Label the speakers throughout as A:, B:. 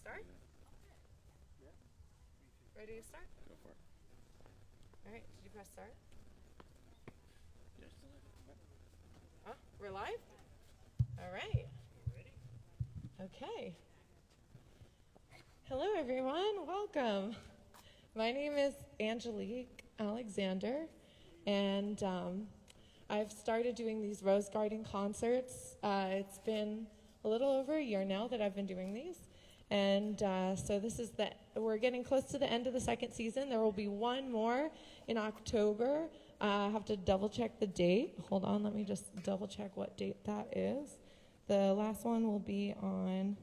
A: start? Ready to start?
B: Go for it.
A: All right, did you press start?
B: Yes.
A: Huh? We're live? All right. Okay. Hello, everyone. Welcome. My name is Angelique Alexander, and I've started doing these Rose Garden concerts. It's been a little over a year now that I've been doing these. And so we're getting close to the end of the second season. There will be one more in October. I have to double check the date. Hold on, let me just double check what date that is. The last one will be on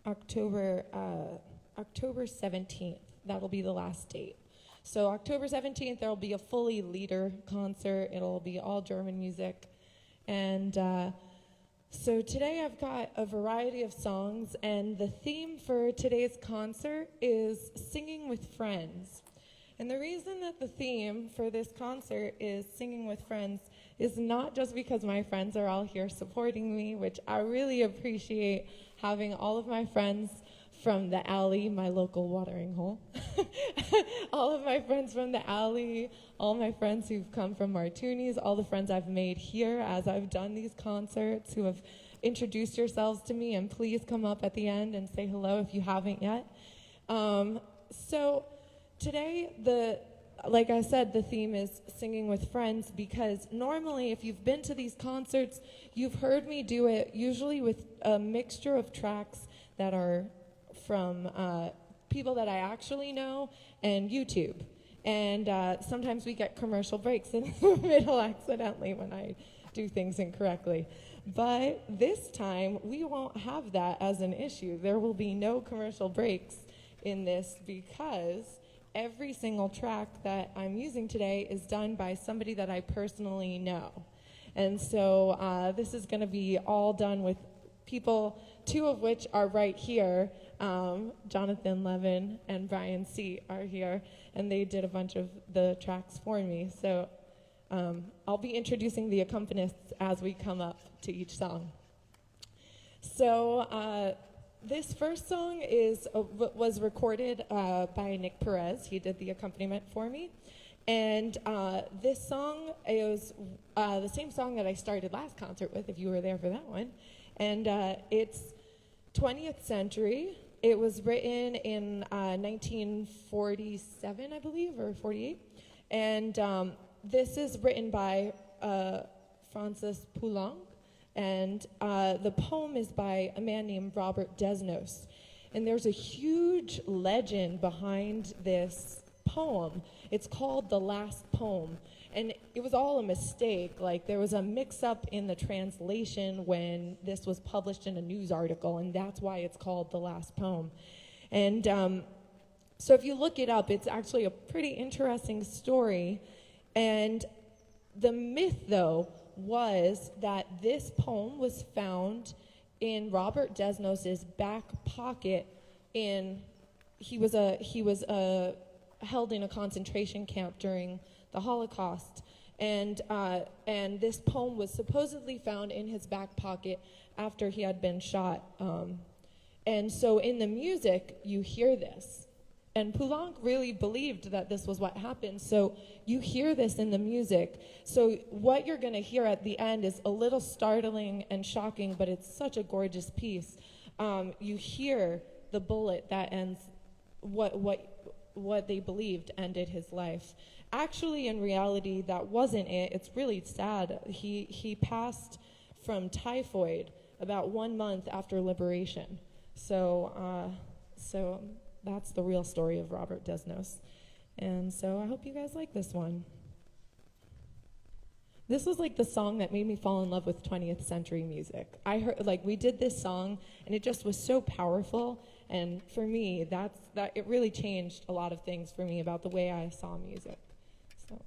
A: October 17th. That'll be the last date. So October 17th, there will be a fully lieder concert. It'll be all German music. And so today I've got a variety of songs, and the theme for today's concert is singing with friends. And the reason that the theme for this concert is singing with friends is not just because my friends are all here supporting me, which I really appreciate having all of my friends from the alley, my local watering hole, all of my friends from the alley, all my friends who've come from Martuni's, all the friends I've made here as I've done these concerts who have introduced yourselves to me, and please come up at the end and say hello if you haven't yet. So today, like I said, the theme is singing with friends, because normally if you've been to these concerts, you've heard me do it usually with a mixture of tracks that are from people that I actually know and YouTube. And sometimes we get commercial breaks in the middle accidentally when I do things incorrectly. But this time, we won't have that as an issue. There will be no commercial breaks in this, because every single track that I'm using today is done by somebody that I personally know. And so this is going to be all done with people, two of which are right here. Jonathan Levin and Brian C. are here, and they did a bunch of the tracks for me. So I'll be introducing the accompanists as we come up to each song. So this first song was recorded by Nick Perez. He did the accompaniment for me. And this song is the same song that I started last concert with, if you were there for that one. And it's 20th century. It was written in 1947, I believe, or 48. And this is written by Francis Poulenc. And the poem is by a man named Robert Desnos. And there's a huge legend behind this poem. It's called The Last Poem. And it was all a mistake. Like, there was a mix-up in the translation when this was published in a news article, and that's why it's called The Last Poem. And so if you look it up, it's actually a pretty interesting story. And the myth, though, was that this poem was found in Robert Desnos's back pocket. He was held in a concentration camp during the Holocaust, and this poem was supposedly found in his back pocket after he had been shot. And so in the music, you hear this. And Poulenc really believed that this was what happened, so you hear this in the music. So what you're going to hear at the end is a little startling and shocking, but it's such a gorgeous piece. You hear the bullet that ends what they believed ended his life. Actually, in reality, that wasn't it. It's really sad. He passed from typhoid about 1 month after liberation. So that's the real story of Robert Desnos. And so I hope you guys like this one. This was like the song that made me fall in love with 20th century music. I heard, we did this song, and it just was so powerful. And for me, it really changed a lot of things for me about the way I saw music. So.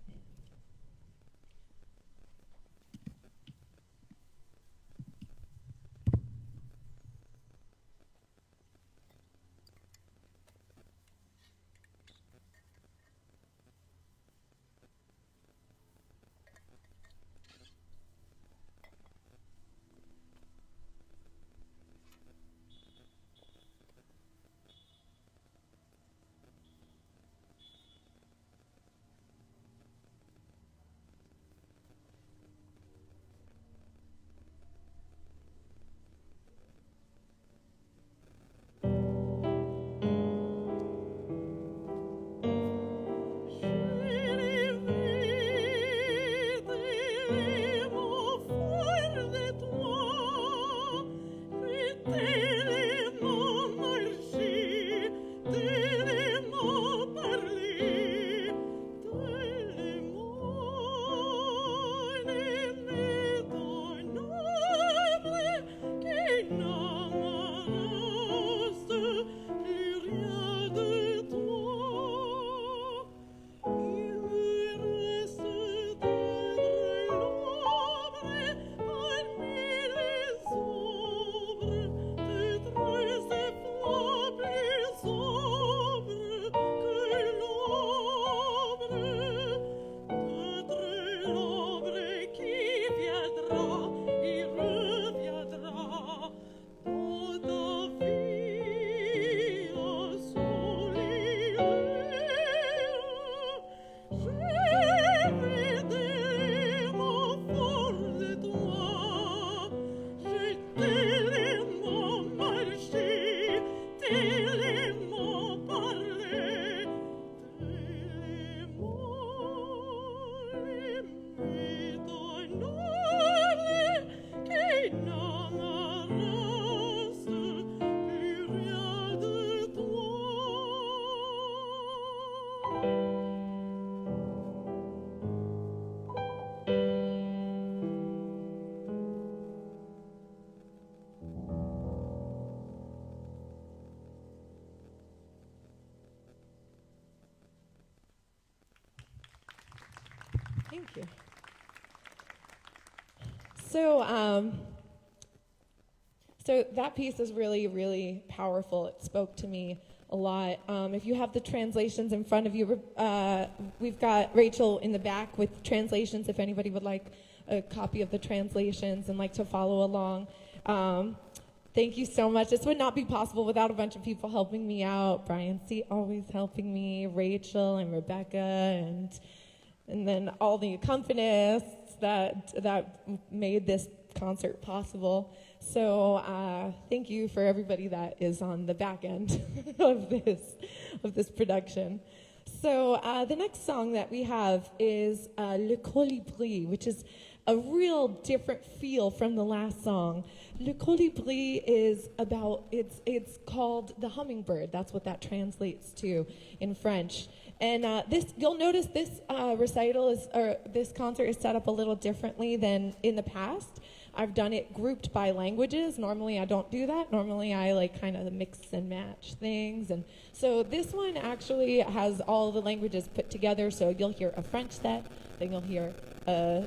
A: Thank you. So, so that piece is really, really powerful. It spoke to me a lot. If you have the translations in front of you, we've got Rachel in the back with translations if anybody would like a copy of the translations and like to follow along. Thank you so much. This would not be possible without a bunch of people helping me out. Brian C. always helping me, Rachel and Rebecca, and then all the accompanists that made this concert possible. So thank you for everybody that is on the back end of this production. So the next song that we have is Le Colibri, which is a real different feel from the last song. Le Colibri is about, it's called the hummingbird. That's what that translates to in French. And you'll notice this this concert is set up a little differently than in the past. I've done it grouped by languages. Normally I don't do that. Normally I like kind of mix and match things. And so this one actually has all the languages put together. So you'll hear a French set, then you'll hear a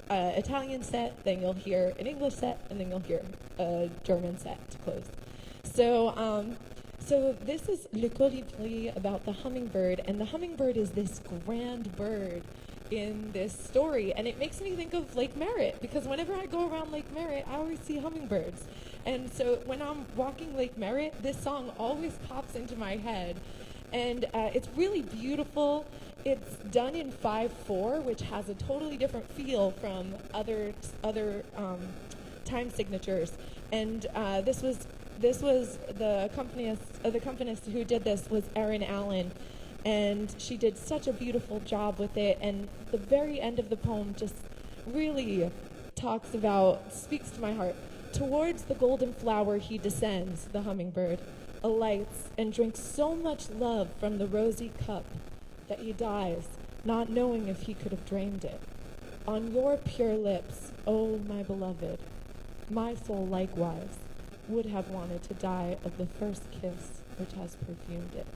A: Italian set, then you'll hear an English set, and then you'll hear a German set to close. So this is Le Colibri, about the hummingbird, and the hummingbird is this grand bird in this story, and it makes me think of Lake Merritt, because whenever I go around Lake Merritt, I always see hummingbirds. And so when I'm walking Lake Merritt, this song always pops into my head, and it's really beautiful. It's done in 5/4, which has a totally different feel from other time signatures. And this was the accompanist who did this was Erin Allen, and she did such a beautiful job with it. And the very end of the poem just really speaks to my heart. Towards the golden flower he descends, the hummingbird, alights and drinks so much love from the rosy cup that he dies, not knowing if he could have drained it. On your pure lips, oh my beloved, my soul likewise would have wanted to die of the first kiss which has perfumed it.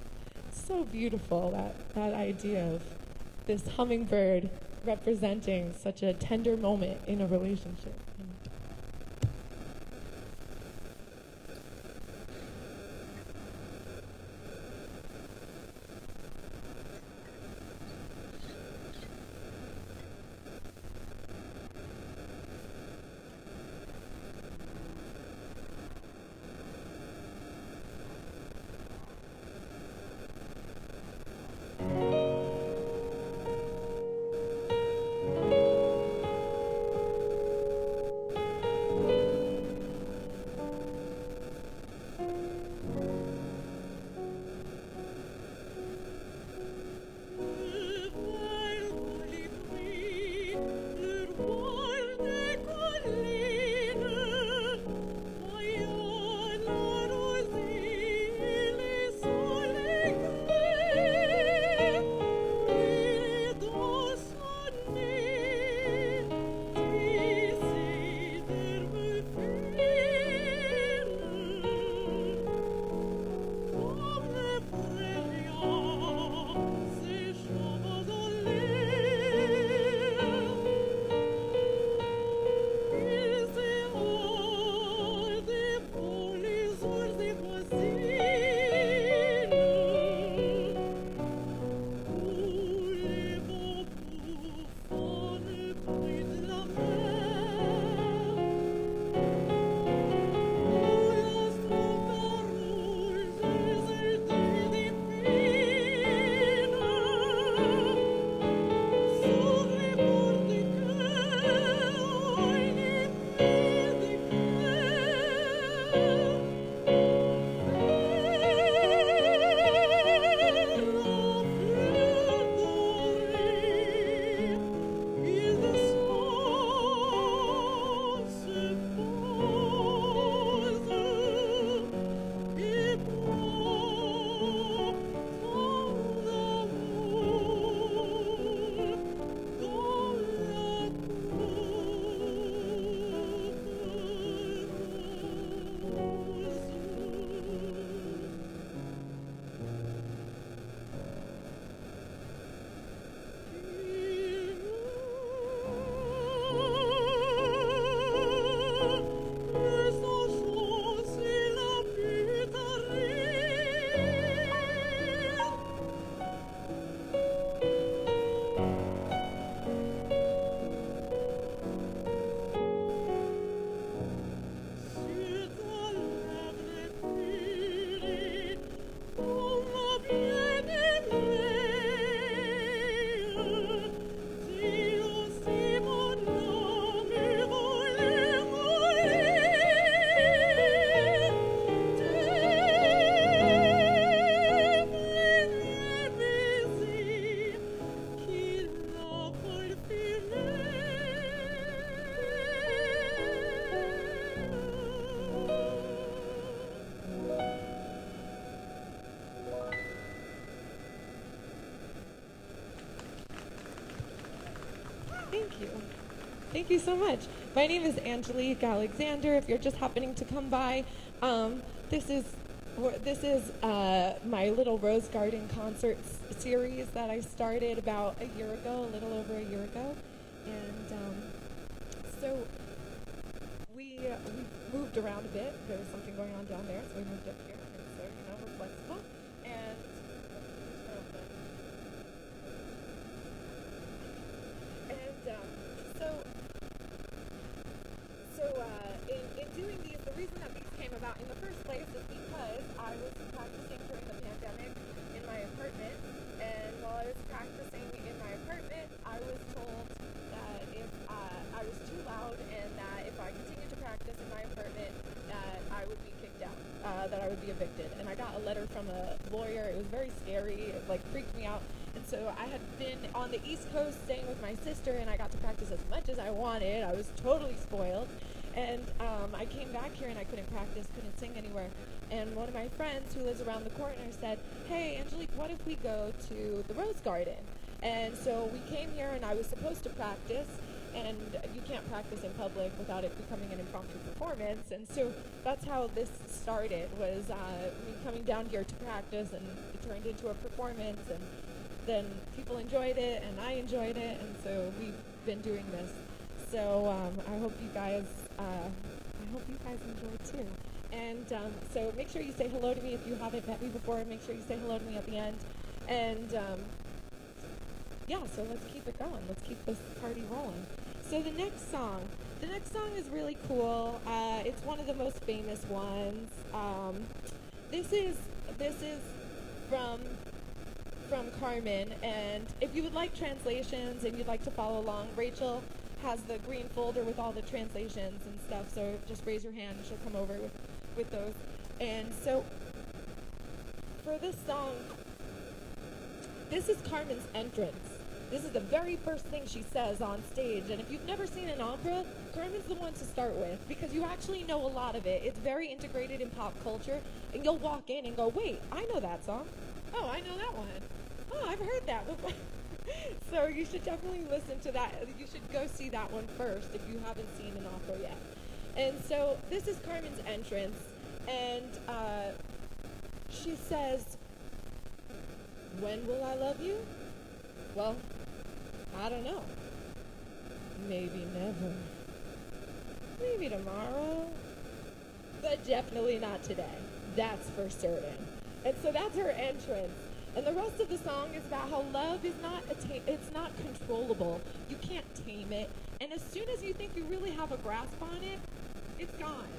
A: So beautiful, that idea of this hummingbird representing such a tender moment in a relationship. Thank you. Thank you so much. My name is Angelique Alexander. If you're just happening to come by, this is my little Rose Garden concert series that I started about a year ago, a little over a year ago, and so we moved around a bit. There was something going on down there, so we moved up here, and so we're flexible. And in doing these, the reason that these came about in the first place is because I was practicing during the pandemic in my apartment, and while I was practicing in my apartment, I was told that if I was too loud and that if I continued to practice in my apartment, that I would be kicked out, that I would be evicted. And I got a letter from a lawyer. It was very scary. It freaked me out. And so I had been on the East Coast staying with my sister, and I got to practice as much as I wanted. I was totally spoiled. And I came back here and I couldn't practice, couldn't sing anywhere. And one of my friends who lives around the corner said, "Hey, Angelique, what if we go to the Rose Garden?" And so we came here and I was supposed to practice, and you can't practice in public without it becoming an impromptu performance. And so that's how this started, was me coming down here to practice, and it turned into a performance, and then people enjoyed it and I enjoyed it, and so we've been doing this. So I hope you guys enjoy too. And so make sure you say hello to me if you haven't met me before. Make sure you say hello to me at the end. And so let's keep it going. Let's keep this party rolling. So the next song is really cool. It's one of the most famous ones. This is from Carmen, and if you would like translations and you'd like to follow along, Rachel has the green folder with all the translations and stuff, so just raise your hand and she'll come over with those. And so for this song, this is Carmen's entrance. This is the very first thing she says on stage, and if you've never seen an opera, Carmen's the one to start with, because you actually know a lot of it. It's very integrated in pop culture, and you'll walk in and go, "Wait, I know that song. Oh, I know that one. Oh, I've heard that before." So you should definitely listen to that. You should go see that one first if you haven't seen an opera yet. And so this is Carmen's entrance, and she says, "When will I love you? Well, I don't know. Maybe never. Maybe tomorrow. But definitely not today. That's for certain." And so that's her entrance. And the rest of the song is about how love is it's not controllable. You can't tame it. And as soon as you think you really have a grasp on it, it's gone.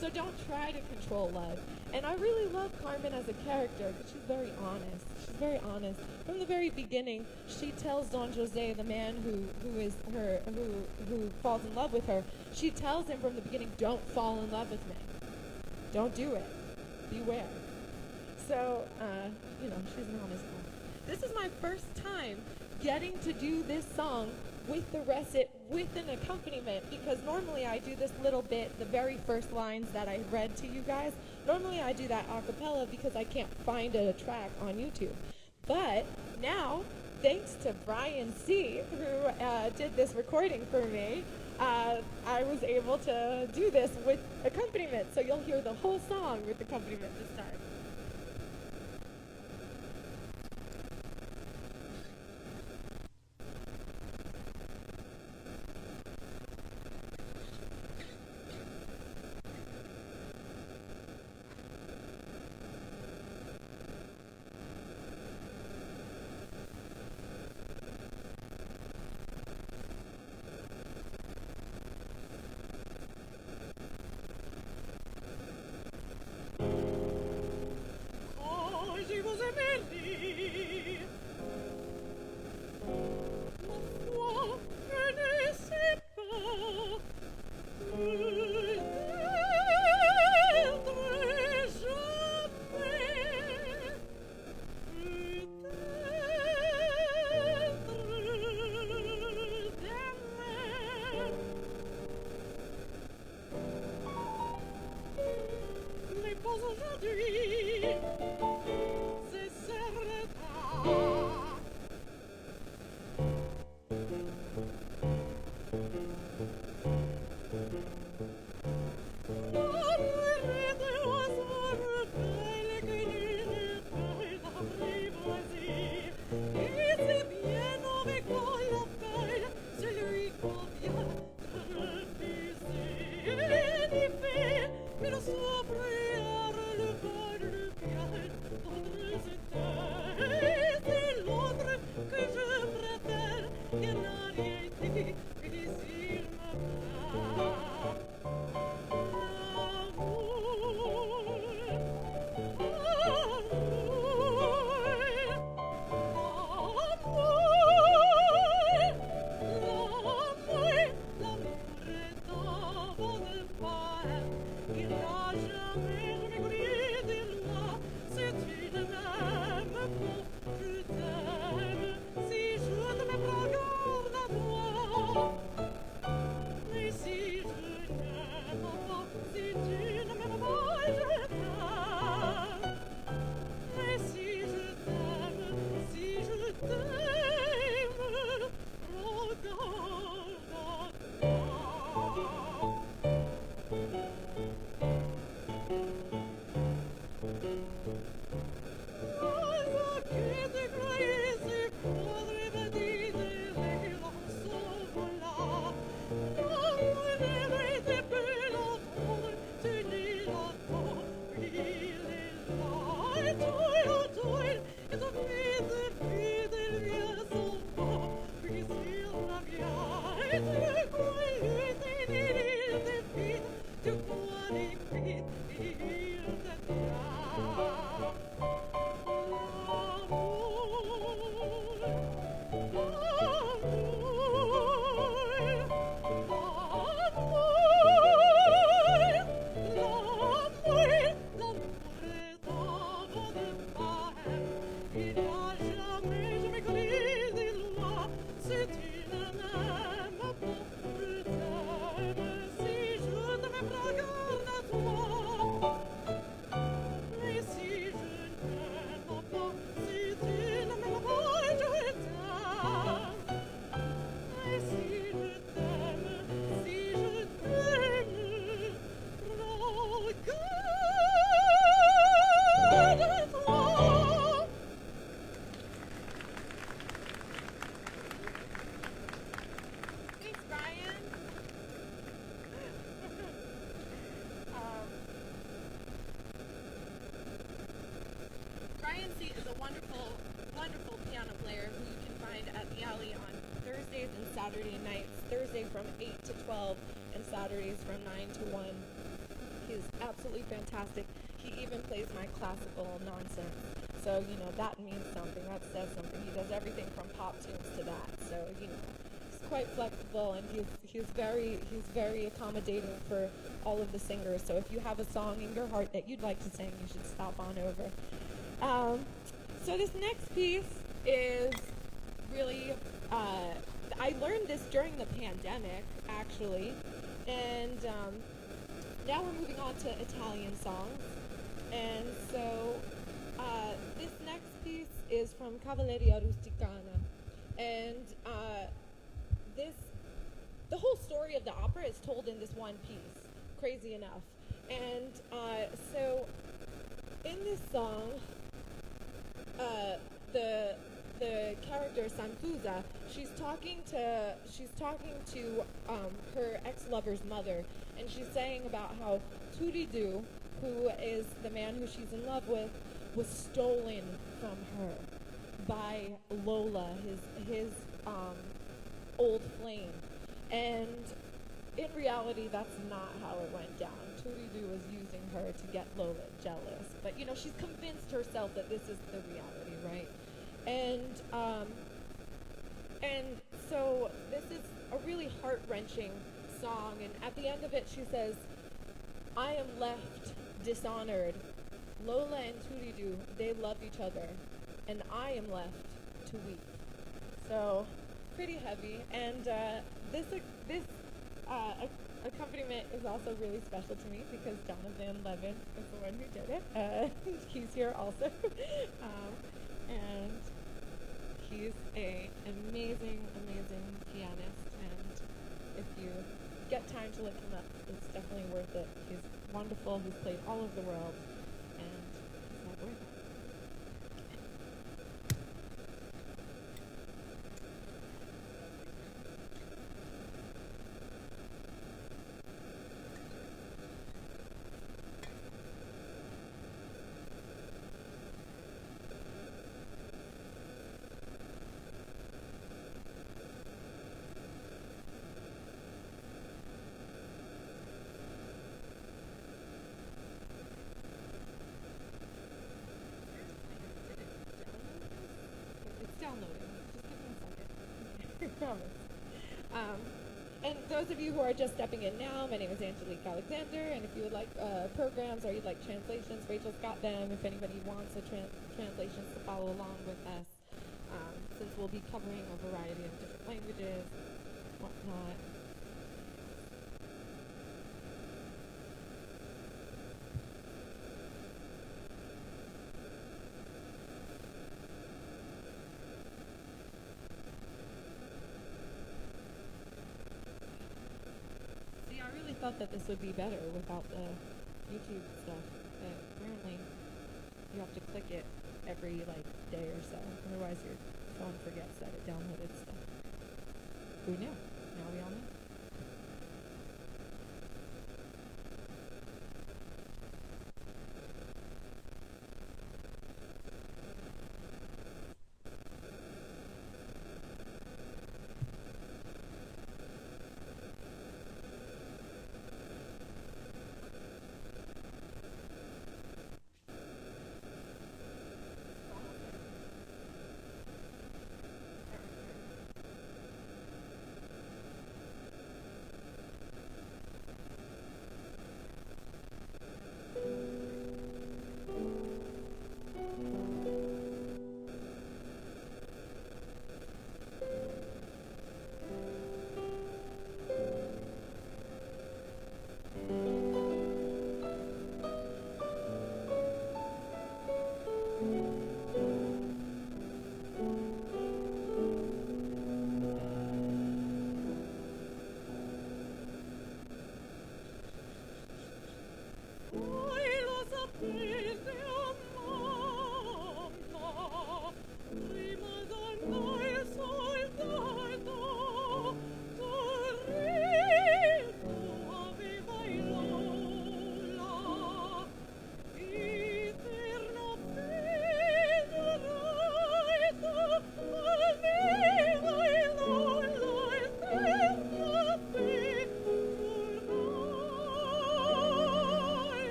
A: So don't try to control love. And I really love Carmen as a character because she's very honest. She's very honest. From the very beginning, she tells Don Jose, the man who falls in love with her, she tells him from the beginning, "Don't fall in love with me. Don't do it. Beware." So, she's an honest one. This is my first time getting to do this song with an accompaniment, because normally I do this little bit, the very first lines that I read to you guys. Normally I do that a cappella because I can't find a track on YouTube. But now, thanks to Brian C., who did this recording for me, I was able to do this with accompaniment. So you'll hear the whole song with accompaniment this time. Thanks, Brian. Brian C. is a wonderful, wonderful piano player who you can find at the Alley on Thursdays and Saturday nights. Thursday from 8 to 12 and Saturdays from 9 to 1. He's absolutely fantastic. He even plays my classical nonsense. So, that means something. That says something. He does everything from pop tunes to that. So, he's quite flexible, and he's very accommodating for all of the singers. So if you have a song in your heart that you'd like to sing, you should stop on over. So this next piece is really, I learned this during the pandemic, actually, and now we're moving on to Italian songs. And so this next piece is from Cavalleria Rusticana, and the whole story of the opera is told in this one piece, crazy enough. And so in this song, the character Sanfusa, she's talking to her ex-lover's mother, and she's saying about how Turidu, who is the man who she's in love with, was stolen from her by Lola, his old flame. And in reality, that's not how it went down. Turidu was using her to get Lola jealous. But, she's convinced herself that this is the reality, right? And so this is a really heart-wrenching song. And at the end of it, she says, I am left dishonored. Lola and Turidu, they love each other. And I am left to weep. So, pretty heavy. And this accompaniment is also really special to me because Donovan Levin is the one who did it. He's here also. And he's an amazing, amazing pianist. And if you get time to look him up, it's definitely worth it. He's wonderful. He's played all over the world. And he's not worth it. promise. And those of you who are just stepping in now, my name is Angelique Alexander, and if you would like programs or you'd like translations, Rachel's got them. If anybody wants the translations to follow along with us, since we'll be covering a variety of different languages, whatnot. Thought that this would be better without the YouTube stuff, but apparently you have to click it every day or so, otherwise your phone forgets that it downloaded stuff. Who knew? Now we all know.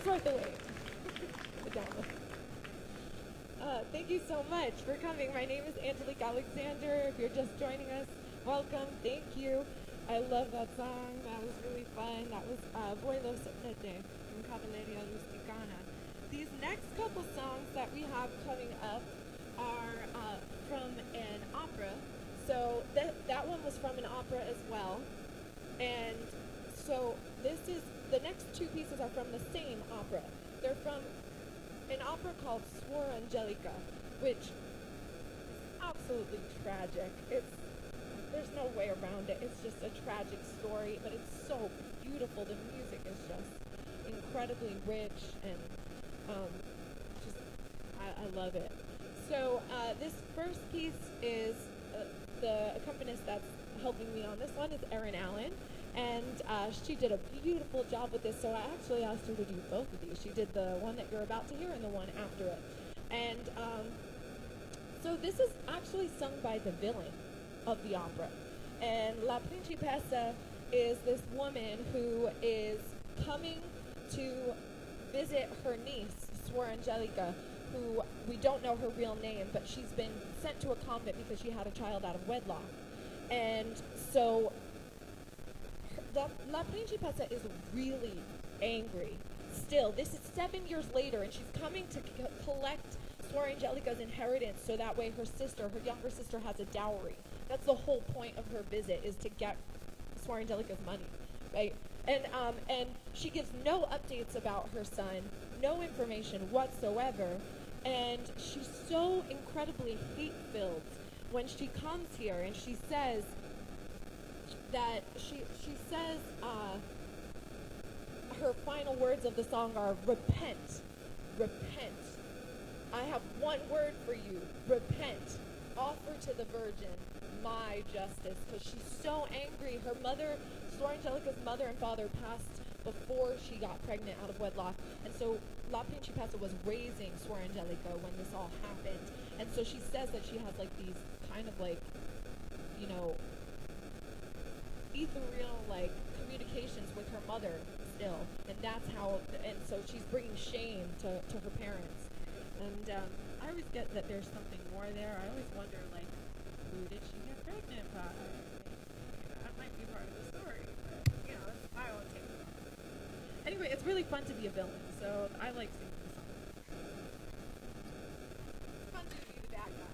A: Worth the wait. Thank you so much for coming. My name is Angelique Alexander. If you're just joining us, welcome. Thank you. I love that song. That was really fun. That was Vuelo Sopnete from Cavalleria Rusticana. These next couple songs that we have coming up are from an opera. So that one was from an opera as well. And so this is, the next two pieces are from the same opera. They're from an opera called Suor Angelica, which is absolutely tragic. There's no way around it. It's just a tragic story, but it's so beautiful. The music is just incredibly rich and just I love it. So this first piece is the accompanist that's helping me on this one is Erin Allen, and she did a beautiful job with this. So I actually asked her to do both of these. She did the one that you're about to hear and the one after it. And so this is actually sung by the villain of the opera. And La Principessa is this woman who is coming to visit her niece, Suor Angelica, who we don't know her real name, but she's been sent to a convent because she had a child out of wedlock. And so La Principessa is really angry. Still, this is 7 years later, and she's coming to collect Suor Angelica's inheritance so that way her younger sister, has a dowry. That's the whole point of her visit, is to get Suor Angelica's money, right? And she gives no updates about her son, no information whatsoever, and she's so incredibly hate-filled when she comes here, and she says that she says her final words of the song are repent, repent. I have one word for you, repent. Offer to the Virgin my justice, because she's so angry. Her mother, Suor Angelica's mother and father, passed before she got pregnant out of wedlock, and so La Principessa was raising Suor Angelica when this all happened, and so she says that she has like these kind of like, you know, ethereal like communications with her mother still, and that's how, and so she's bringing shame to her parents. And I always get that there's something more there. I always wonder, like, who did she get pregnant by? That might be part of the story, but, you know, I won't take it. Anyway, it's really fun to be a villain, so I like singing the song. It's fun to be the bad guy.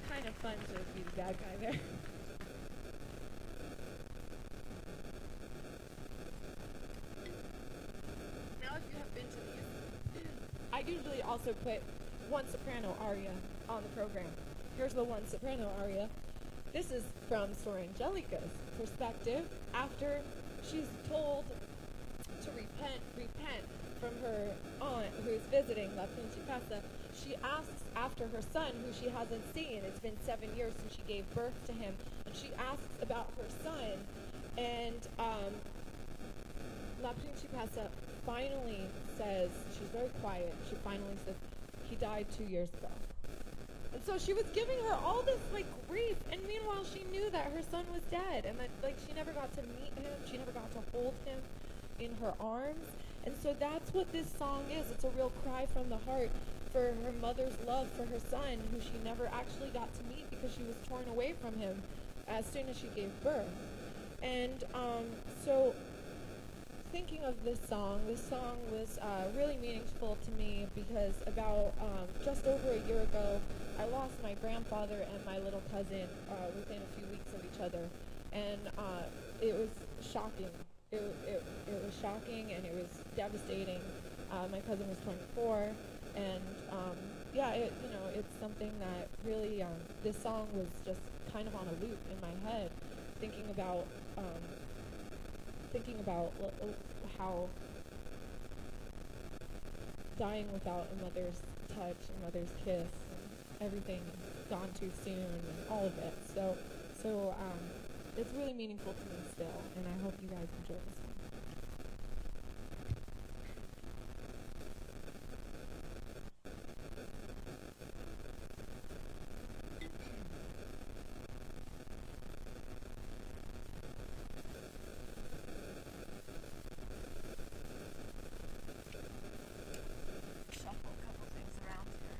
A: Kind of fun to be the bad guy there. Now, if you have been to these, I usually also put one soprano aria on the program. Here's the one soprano aria. This is from Sor Angelica's perspective after she's told to repent from her aunt who is visiting La Principessa. She asks after her son, who she hasn't seen. It's been 7 years since she gave birth to him, and she asks about her son. And La Principessa finally says, she's very quiet. She finally says, he died 2 years ago. And so she was giving her all this grief, and meanwhile she knew that her son was dead, and that she never got to meet him. She never got to hold him in her arms. And so that's what this song is. It's a real cry from the heart for her mother's love for her son, who she never actually got to meet because she was torn away from him as soon as she gave birth. And so thinking of this song was really meaningful to me because about just over a year ago, I lost my grandfather and my little cousin within a few weeks of each other. And it was shocking. It was shocking, and it was devastating. My cousin was 24, and it's something that really this song was just kind of on a loop in my head, thinking about how dying without a mother's touch, a mother's kiss, and everything gone too soon, and all of it. So it's really meaningful to me still, and I hope you guys enjoy this one. Shuffle a couple things around here.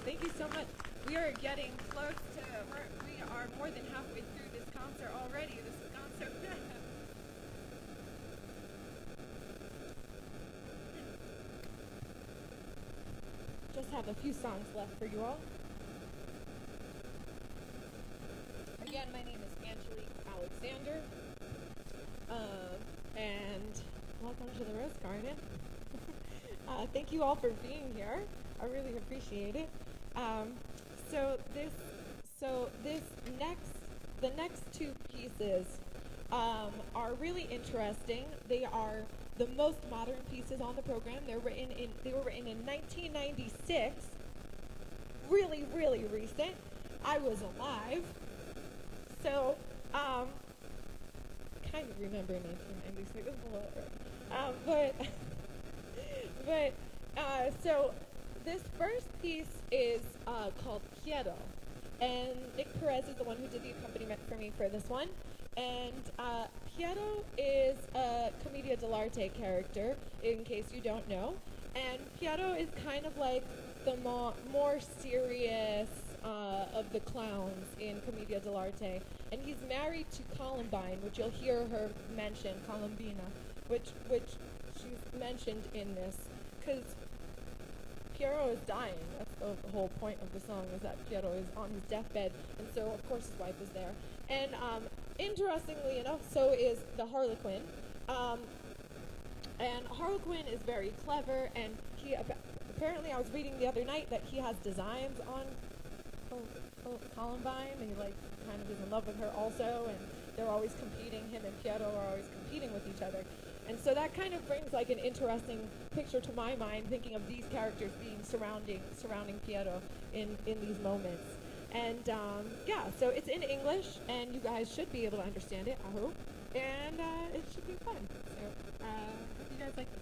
A: Thank you so much. We are getting close to, we are more than halfway through this concert already. This has gone so fast. Just have a few songs left for you all. Again, my name is Angelique Alexander, and welcome to the Rose Garden. Thank you all for being here. I really appreciate it. The next two pieces are really interesting. They are the most modern pieces on the program. They were written in 1996. Really, really recent. I was alive, so kind of remember 1996 so this first piece is called Quiero, and Nick Perez is the one who did the accompaniment for me for this one. And Quiero is a Commedia dell'arte character, in case you don't know. And Quiero is kind of like the more serious of the clowns in Commedia dell'arte. And he's married to Columbine, which you'll hear her mention, Columbina, which she's mentioned in this, because Piero is dying. That's the whole point of the song, is that Piero is on his deathbed, and so of course his wife is there. And interestingly enough, so is the Harlequin. And Harlequin is very clever, and he apparently, I was reading the other night that he has designs on Columbine, and he kind of is in love with her also, and they're always competing. Him and Piero are always competing with each other. And so that kind of brings an interesting picture to my mind, thinking of these characters being surrounding Piero in these moments. And so it's in English, and you guys should be able to understand it, I hope. And it should be fun. So hope you guys like this.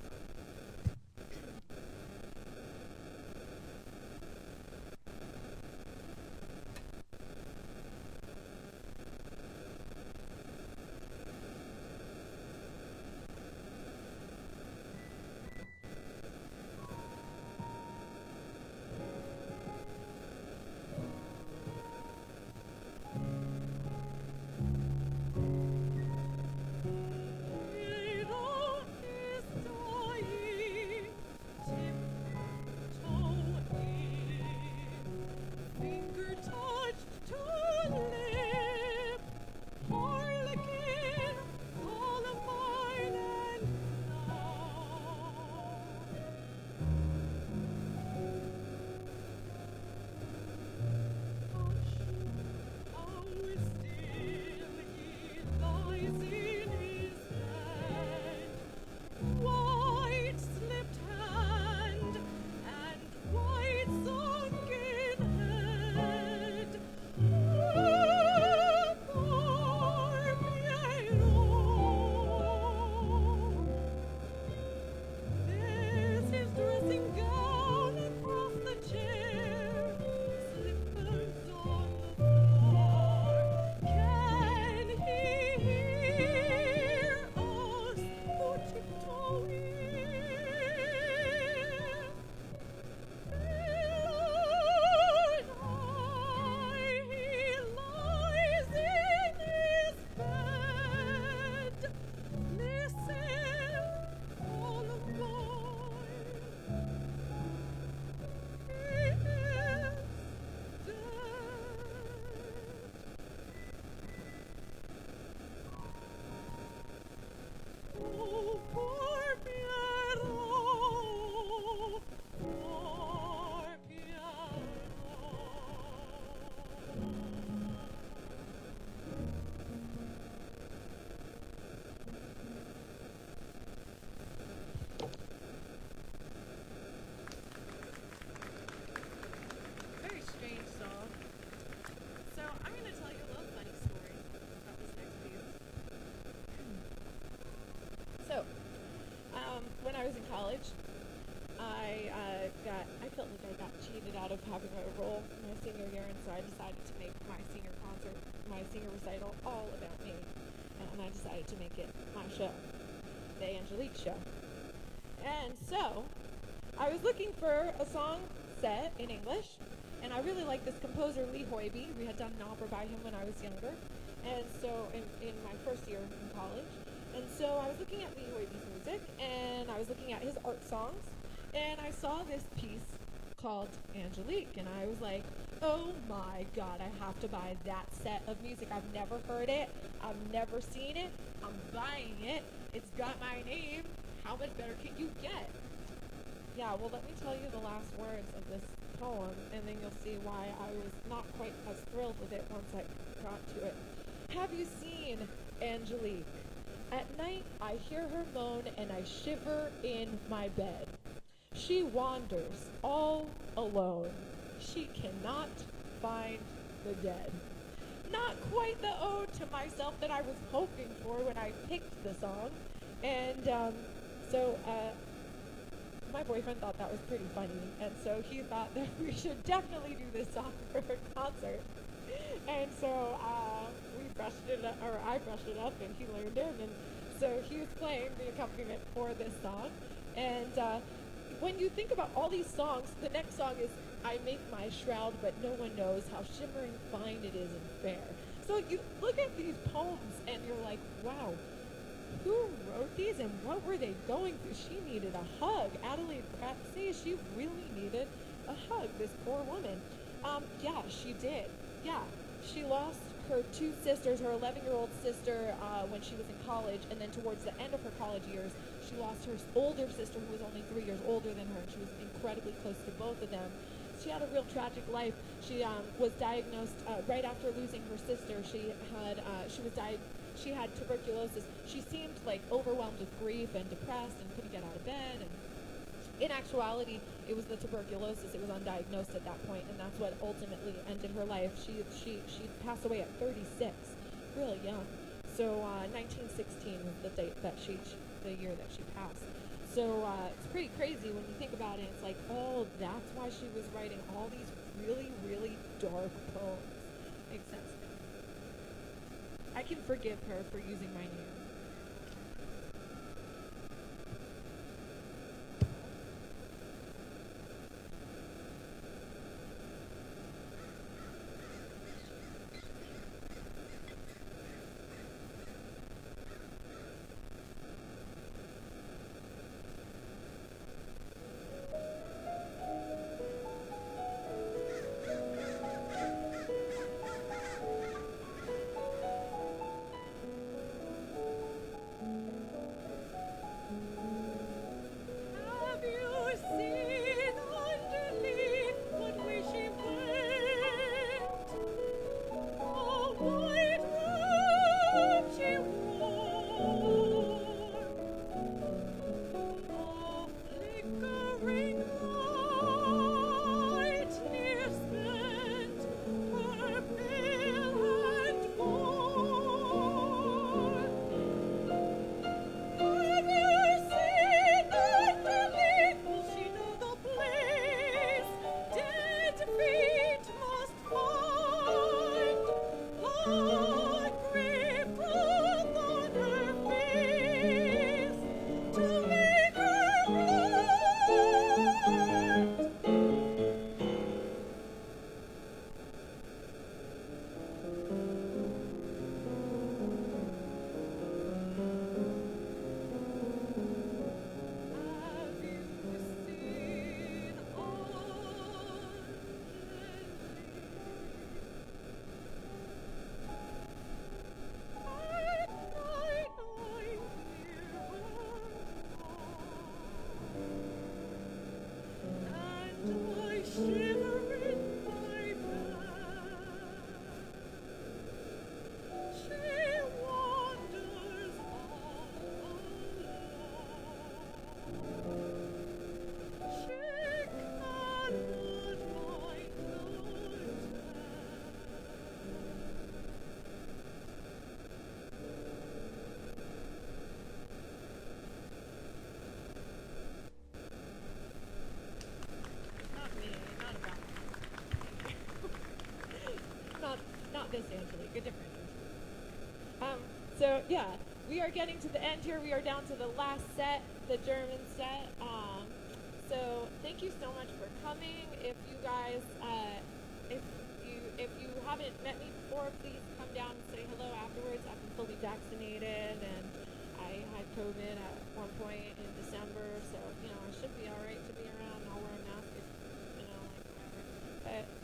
A: Estoy I was in college, I felt like I got cheated out of having a role my senior year, and so I decided to make my senior concert, my senior recital, all about me. And I decided to make it my show, the Angelique show. And so, I was looking for a song set in English, and I really liked this composer, Lee Hoybe. We had done an opera by him when I was younger, and so in my first year in college. And so I was looking at Lee Hoybe's music, and I was looking at his art songs, and I saw this piece called Angelique, and I was like, oh my god, I have to buy that set of music. I've never heard it, I've never seen it, I'm buying it, it's got my name. How much better can you get? Yeah, well, let me tell you the last words of this poem, and then you'll see why I was not quite as thrilled with it once I got to it. Have you seen Angelique? At night, I hear her moan, and I shiver in my bed. She wanders all alone. She cannot find the dead. Not quite the ode to myself that I was hoping for when I picked the song. And so my boyfriend thought that was pretty funny, and so he thought that we should definitely do this song for a concert. And so we brushed it up, or I brushed it up, and he learned it, and so he was playing the accompaniment for this song. And when you think about all these songs, the next song is I Make My Shroud, but no one knows how shimmering fine it is and fair. So you look at these poems, and you're like, wow, who wrote these and what were they going through? She needed a hug. Adelaide Pratt says she really needed a hug, this poor woman. Yeah, she did. Yeah, she lost her two sisters, her 11-year-old sister when she was in college, and then towards the end of her college years, she lost her older sister who was only 3 years older than her, and she was incredibly close to both of them. She had a real tragic life. She was diagnosed right after losing her sister. She had tuberculosis. She seemed like overwhelmed with grief and depressed and couldn't get out of bed. And in actuality, it was the tuberculosis. It was undiagnosed at that point, and that's what ultimately ended her life. She passed away at 36, really young. So 1916 was the date that the year that she passed. So it's pretty crazy when you think about it. It's like, oh, that's why she was writing all these really, really dark poems. Makes sense. I can forgive her for using my name. Not this Angelique, a different Angelique. So yeah, we are getting to the end here. We are down to the last set, the German set. So thank you so much for coming. If you guys, if you haven't met me before, please come down and say hello afterwards. I've been fully vaccinated, and I had COVID at one point in December, so I should be all right to be around. I'll wear a mask if whatever.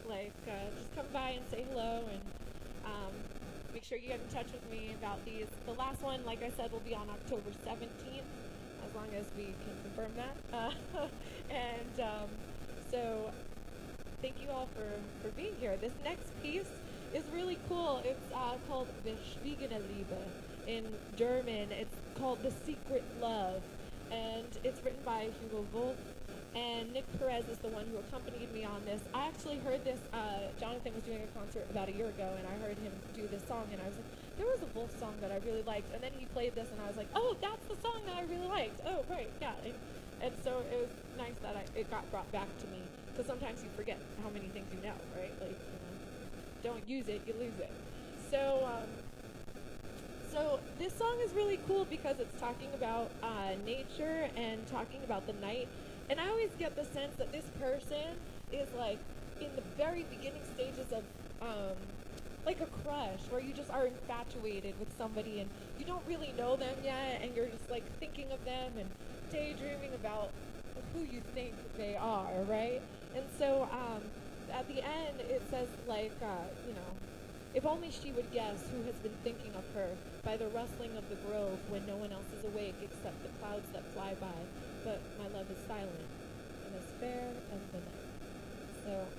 A: But just come by and say hello, and make sure you get in touch with me about these. The last one, like I said, will be on October 17th, as long as we can confirm that. So thank you all for being here. This next piece is really cool. It's called Verschwiegene Liebe. In German, it's called The Secret Love, and it's written by Hugo Wolf, and Nick Perez is the one who accompanied me on this. I actually heard this, Jonathan was doing a concert about a year ago, and I heard him do this song, and I was like, there was a Wolf song that I really liked, and then he played this, and I was like, oh, that's the song that I really liked. Oh, right, yeah. And so it was nice that it got brought back to me, because sometimes you forget how many things you know, right? Don't use it, you lose it. So this song is really cool because it's talking about nature and talking about the night. And I always get the sense that this person is in the very beginning stages of like a crush, where you just are infatuated with somebody and you don't really know them yet, and you're just thinking of them and daydreaming about who you think they are, right? And so at the end it says if only she would guess who has been thinking of her by the rustling of the grove when no one else is awake except the clouds that fly by. But my love is silent and as fair as the night. So,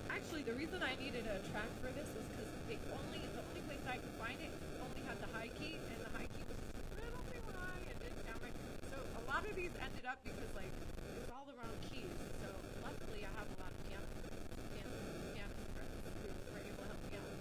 A: actually, the reason I needed a track for this was because the only place I could find it only had the high key, and the high key was relatively high and didn't sound right. So a lot of these ended up because it was all the wrong keys. So luckily, I have a lot of piano friends who were able to help me out.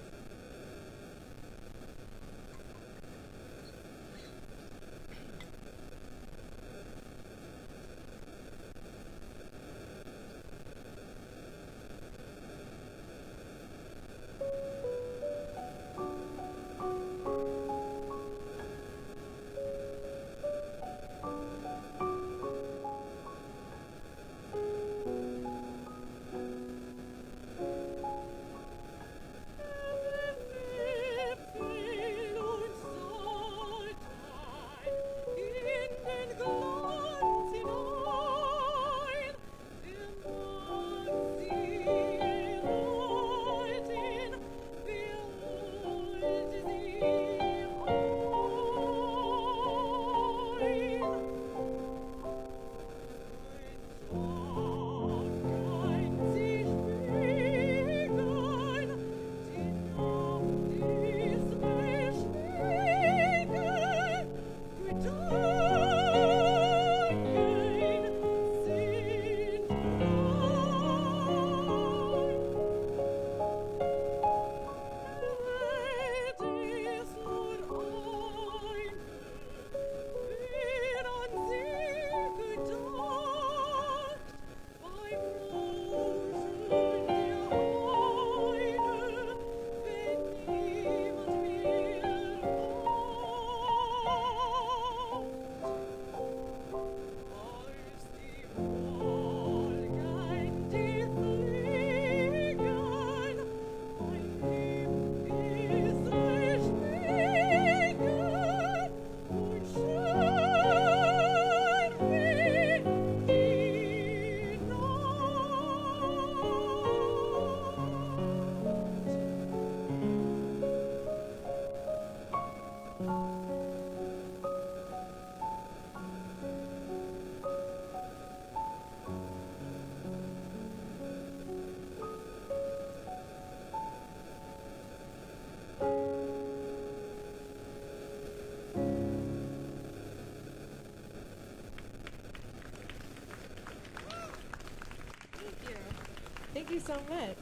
A: Thank you so much.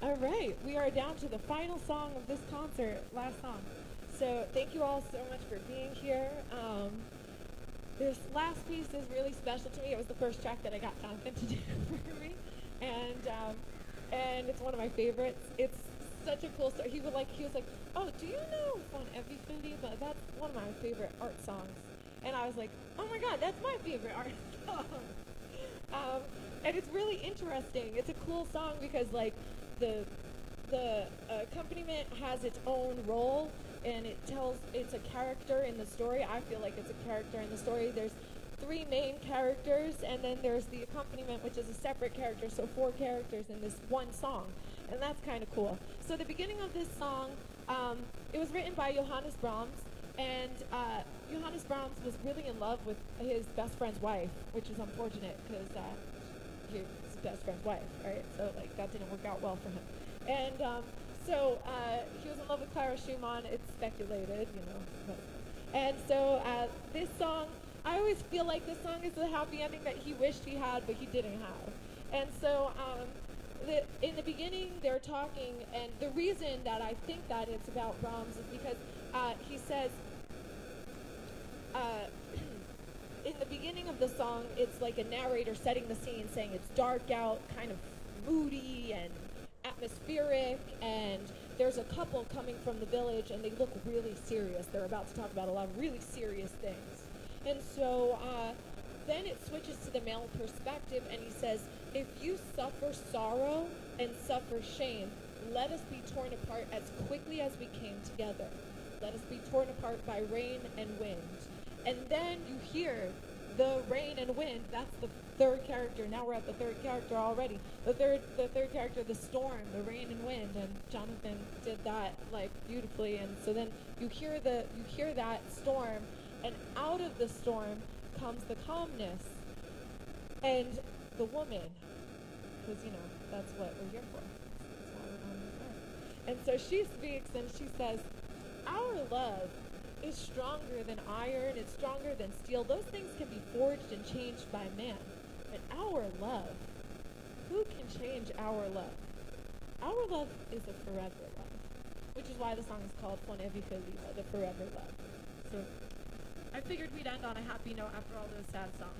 A: All right, we are down to the final song of this concert, last song. So thank you all so much for being here. This last piece is really special to me. It was the first track that I got Jonathan to do for me, and it's one of my favorites. It's such a cool story. He was like, oh, do you know Fun Every Foodie? But that's one of my favorite art songs. And I was like, oh my God, that's my favorite art song. And it's really interesting. It's a cool song because like the accompaniment has its own role, and it's a character in the story. I feel like it's a character in the story. There's three main characters, and then there's the accompaniment, which is a separate character, so four characters in this one song, and that's kind of cool. So the beginning of this song, it was written by Johannes Brahms, and Johannes Brahms was really in love with his best friend's wife, which is unfortunate because his best friend's wife, right? So like that didn't work out well for him. And so he was in love with Clara Schumann. It's speculated, you know. And so this song, I always feel like this song is the happy ending that he wished he had, but he didn't have. And so in the beginning, they're talking, and the reason that I think that it's about Brahms is because he says, in the beginning of the song, it's like a narrator setting the scene, saying it's dark out, kind of moody and atmospheric, and there's a couple coming from the village, and they look really serious. They're about to talk about a lot of really serious things. And so then it switches to the male perspective, and he says, if you suffer sorrow and suffer shame, let us be torn apart as quickly as we came together. Let us be torn apart by rain and wind. And then you hear the rain and wind. That's the third character. Now we're at the third character already. The third character, the storm, the rain and wind. And Jonathan did that like beautifully. And so then you hear that storm, and out of the storm comes the calmness and the woman, because you know that's what we're here for. That's why we're on this earth. And so she speaks and she says, "Our love is stronger than iron, it's stronger than steel. Those things can be forged and changed by man. But our love, who can change our love? Our love is a forever love." Which is why the song is called Fun Every Foodie, the forever love. So I figured we'd end on a happy note after all those sad songs.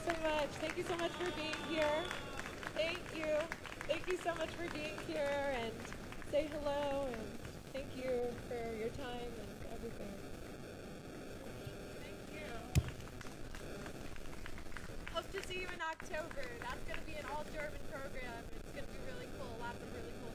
A: so much. Thank you so much for being here. Thank you. Thank you so much for being here, and say hello, and thank you for your time and everything. Thank you. Hope to see you in October. That's going to be an all-German program. It's going to be really cool. Lots of really cool